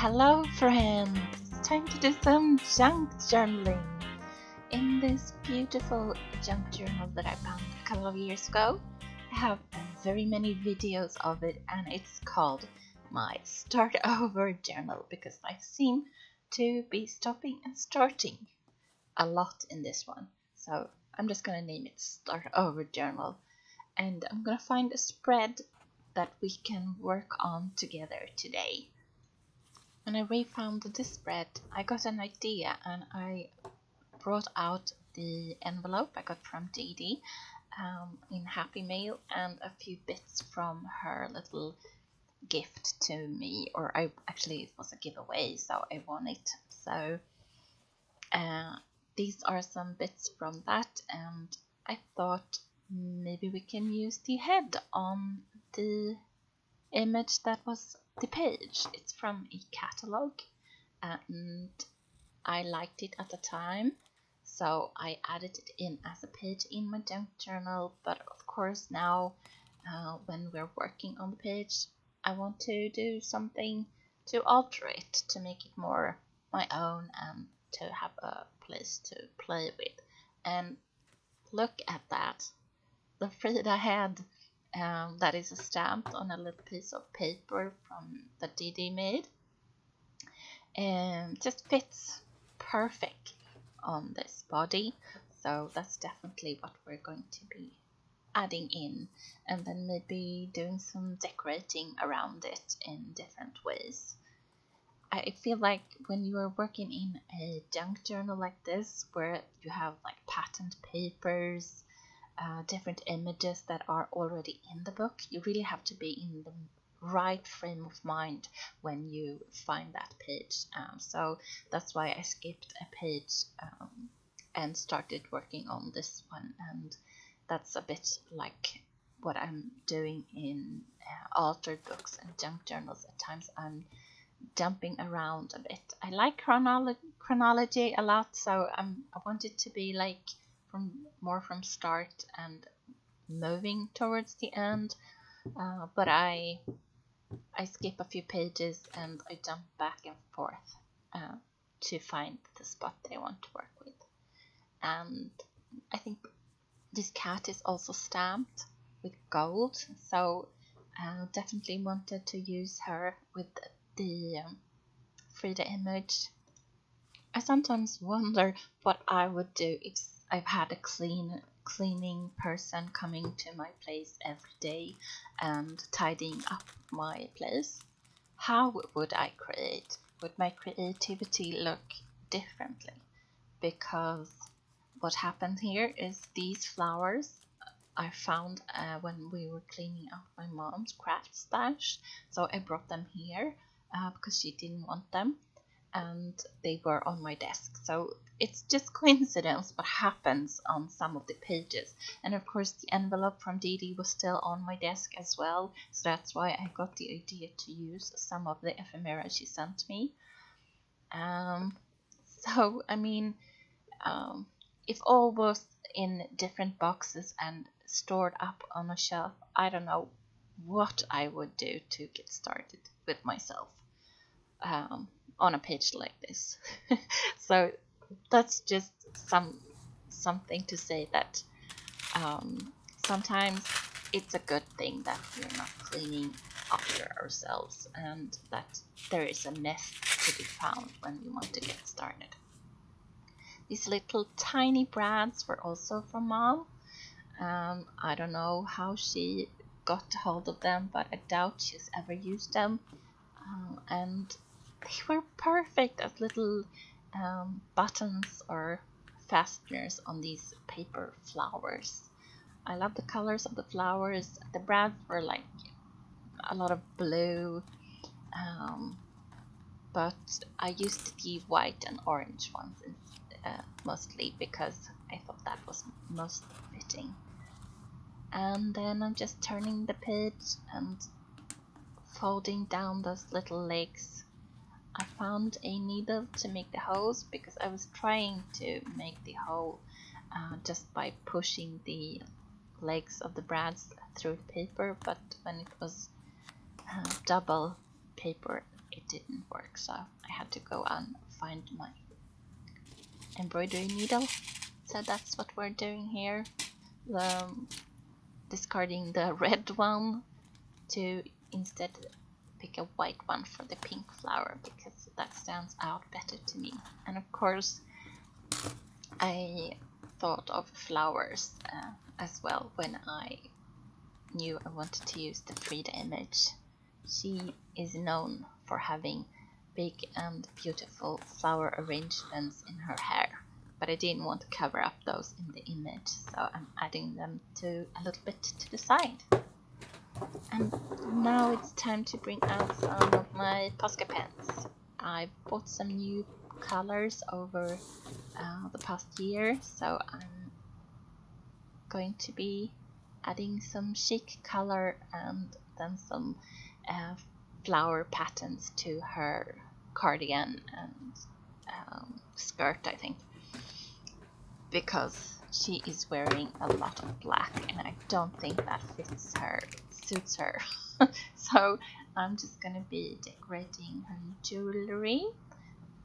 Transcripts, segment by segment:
Hello friends! It's time to do some junk journaling. In this beautiful junk journal that I found a couple of years ago, I have very many videos of it and it's called my Start Over Journal because I seem to be stopping and starting a lot in this one. So I'm just gonna name it Start Over Journal, and I'm gonna find a spread that we can work on together today. When I refound this spread, I got an idea and I brought out the envelope I got from Dee Dee in Happy Mail and a few bits from her little gift to me, or it was a giveaway, so I won it. So these are some bits from that, and I thought maybe we can use the head on the image that was the page. It's from a catalog and I liked it at the time, so I added it in as a page in my junk journal. But of course now when we're working on the page, I want to do something to alter it, to make it more my own and to have a place to play with. And look at that, the Frida head that is stamped on a little piece of paper from that Dee Dee made, and just fits perfect on this body. So that's definitely what we're going to be adding in, and then maybe doing some decorating around it in different ways. I feel like when you are working in a junk journal like this, where you have like patterned papers, different images that are already in the book, you really have to be in the right frame of mind when you find that page. So that's why I skipped a page and started working on this one, and that's a bit like what I'm doing in altered books and junk journals. At times I'm jumping around a bit. I like chronology a lot, so I want it to be like from start and moving towards the end, but I skip a few pages and I jump back and forth to find the spot that I want to work with. And I think this cat is also stamped with gold, so I definitely wanted to use her with the Frida image. I sometimes wonder what I would do if I've had a cleaning person coming to my place every day and tidying up my place. How would I create? Would my creativity look differently? Because what happened here is these flowers I found when we were cleaning out my mom's craft stash, so I brought them here because she didn't want them, and they were on my desk. So it's just coincidence what happens on some of the pages. And of course the envelope from Dee Dee was still on my desk as well, so that's why I got the idea to use some of the ephemera she sent me. So I mean, if all was in different boxes and stored up on a shelf, I don't know what I would do to get started with myself on a page like this. So that's just something to say that sometimes it's a good thing that we're not cleaning after ourselves and that there is a nest to be found when we want to get started. These little tiny brads were also from Mom. I don't know how she got hold of them, but I doubt she's ever used them. And they were perfect as little buttons or fasteners on these paper flowers. I love the colors of the flowers. The brads were like a lot of blue, but I used the white and orange ones mostly because I thought that was most fitting. And then I'm just turning the page and folding down those little legs. I found a needle to make the holes because I was trying to make the hole just by pushing the legs of the brads through the paper, but when it was double paper it didn't work, so I had to go and find my embroidery needle. So that's what we're doing here. Discarding the red one to instead pick a white one for the pink flower, because that stands out better to me. And of course I thought of flowers as well when I knew I wanted to use the Frida image. She is known for having big and beautiful flower arrangements in her hair, but I didn't want to cover up those in the image, so I'm adding them to a little bit to the side. And now it's time to bring out some of my Posca pens. I bought some new colors over the past year, so I'm going to be adding some chic color and then some flower patterns to her cardigan and skirt, I think, because she is wearing a lot of black and I don't think that suits her. So I'm just gonna be decorating her jewelry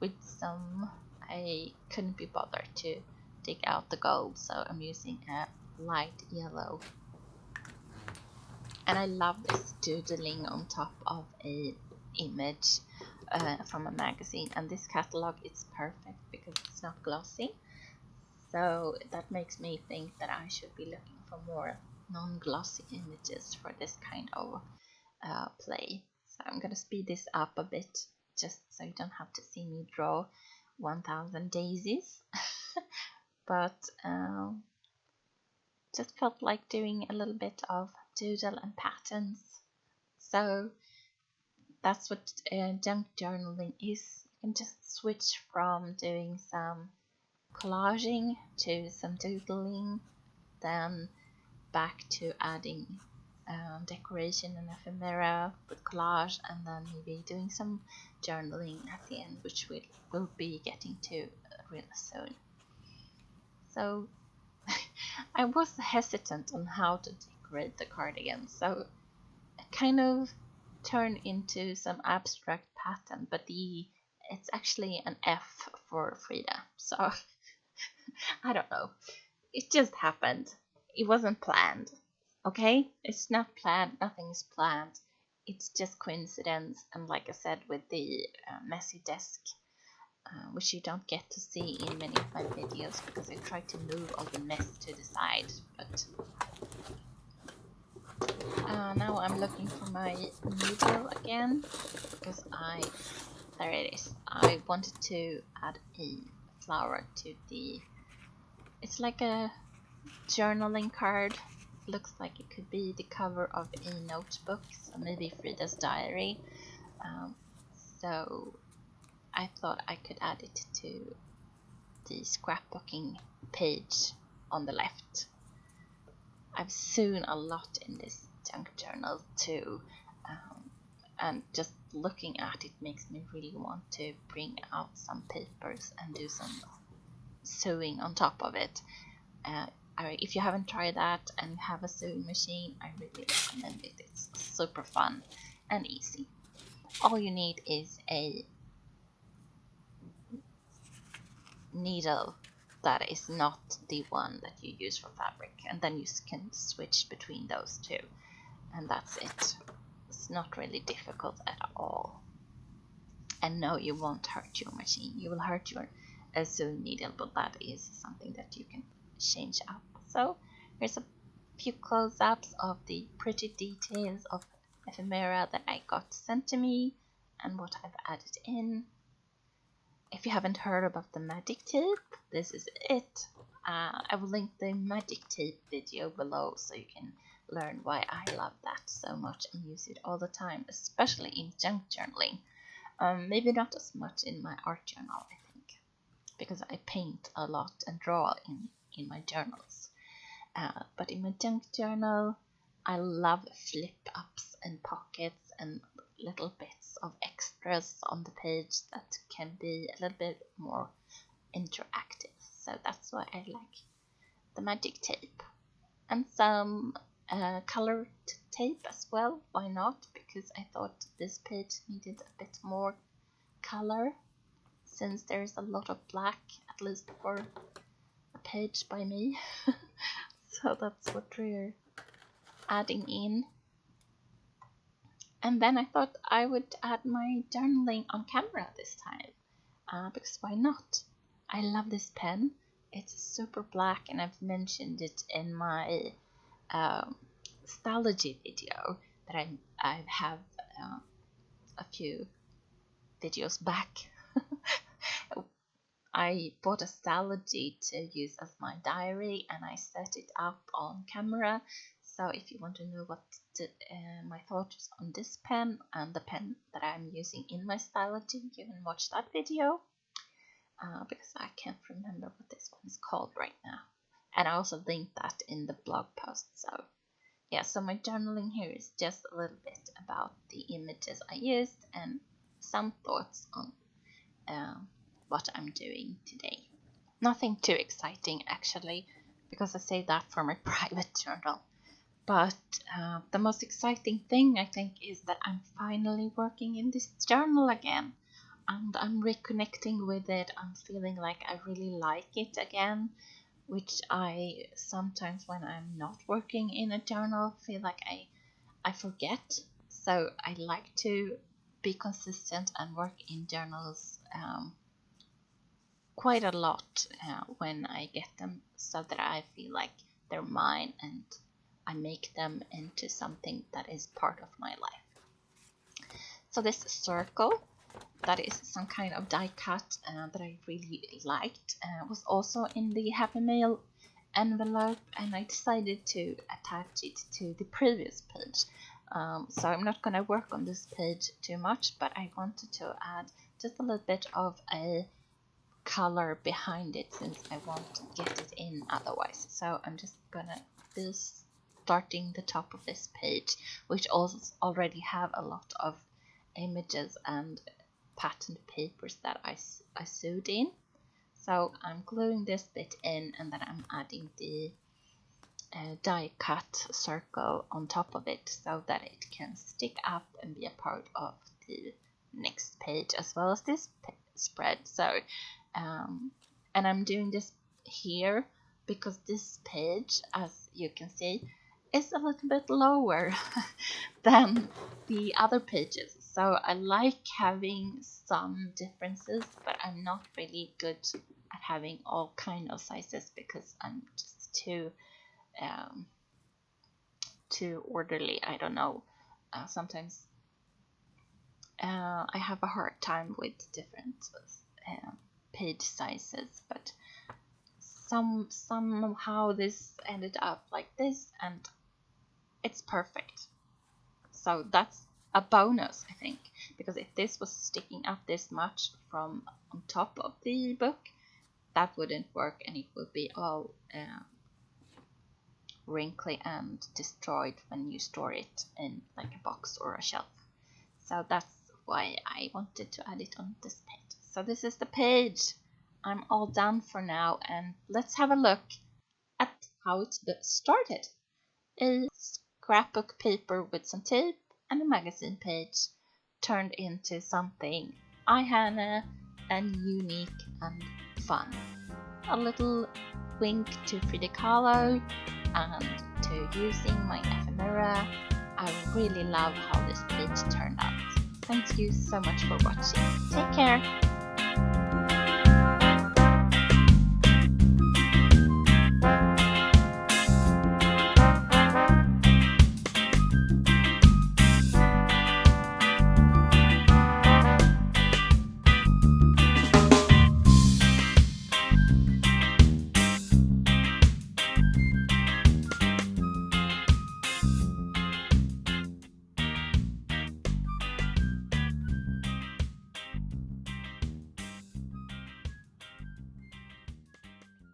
with some, I couldn't be bothered to dig out the gold, so I'm using a light yellow. And I love this doodling on top of a image from a magazine, and this catalog is perfect because it's not glossy, so that makes me think that I should be looking for more non-glossy images for this kind of play. So I'm gonna speed this up a bit just so you don't have to see me draw 1000 daisies. But just felt like doing a little bit of doodle and patterns. So that's what junk journaling is. You can just switch from doing some collaging to some doodling, then back to adding decoration and ephemera with collage, and then maybe doing some journaling at the end, which we'll be getting to real soon. So I was hesitant on how to decorate the cardigan, so I kind of turned into some abstract pattern, but it's actually an F for Frida, so I don't know. It just happened. It wasn't planned. Okay? It's not planned. Nothing is planned. It's just coincidence. And like I said, with the messy desk, which you don't get to see in many of my videos because I try to move all the mess to the side. But now I'm looking for my needle again because there it is. I wanted to add a flower to the, it's like a journaling card. Looks like it could be the cover of a notebook, so maybe Frida's diary. So I thought I could add it to the scrapbooking page on the left. I've sewn a lot in this junk journal too, and just looking at it makes me really want to bring out some papers and do some sewing on top of it. If you haven't tried that and you have a sewing machine, I really recommend it. It's super fun and easy. All you need is a needle that is not the one that you use for fabric, and then you can switch between those two, and that's it. It's not really difficult at all. And no, you won't hurt your machine. You will hurt your sewing needle, but that is something that you can change up. So here's a few close-ups of the pretty details of ephemera that I got sent to me and what I've added in. If you haven't heard about the magic tape, this is it. I will link the magic tape video below so you can learn why I love that so much and use it all the time, especially in junk journaling. Maybe not as much in my art journal, I think, because I paint a lot and draw in my journals. But in my junk journal, I love flip ups and pockets and little bits of extras on the page that can be a little bit more interactive. So that's why I like the magic tape. And some colored tape as well. Why not? Because I thought this page needed a bit more color, since there's a lot of black, at least for a page by me. So that's what we're adding in. And then I thought I would add my journaling on camera this time, because why not? I love this pen. It's super black, and I've mentioned it in my Stalogy video that I have a few videos back. I bought a Stalogy to use as my diary, and I set it up on camera. So if you want to know what my thoughts on this pen and the pen that I'm using in my Stalogy, you can watch that video, because I can't remember what this one is called right now. And I also linked that in the blog post. So yeah, so my journaling here is just a little bit about the images I used and some thoughts on what I'm doing today. Nothing too exciting actually, because I say that for my private journal. But the most exciting thing, I think, is that I'm finally working in this journal again. And I'm reconnecting with it. I'm feeling like I really like it again, which I sometimes, when I'm not working in a journal, feel like I forget. So I like to be consistent and work in journals quite a lot when I get them, so that I feel like they're mine and I make them into something that is part of my life. So this circle, that is some kind of die cut that I really liked, was also in the Happy Mail envelope, and I decided to attach it to the previous page. So I'm not going to work on this page too much, but I wanted to add just a little bit of a color behind it, since I won't get it in otherwise. So I'm just going to be starting the top of this page, which also already have a lot of images and patterned papers that I sewed in. So I'm gluing this bit in, and then I'm adding the die cut circle on top of it, so that it can stick up and be a part of the next page as well as this spread. So and I'm doing this here because this page, as you can see, is a little bit lower than the other pages. So I like having some differences, but I'm not really good at having all kind of sizes, because I'm just too orderly. I don't know. Sometimes I have a hard time with different page sizes, but somehow this ended up like this, and it's perfect. So that's a bonus, I think, because if this was sticking up this much from on top of the book, that wouldn't work, and it would be all wrinkly and destroyed when you store it in like a box or a shelf. So that's why I wanted to add it on this page. So this is the page. I'm all done for now, and let's have a look at how it started. A scrapbook paper with some tape and a magazine page turned into something eye-Hannah and unique and fun. A little wink to Frida Kahlo and to using my ephemera. I really love how this page turned out. Thank you so much for watching. Take care!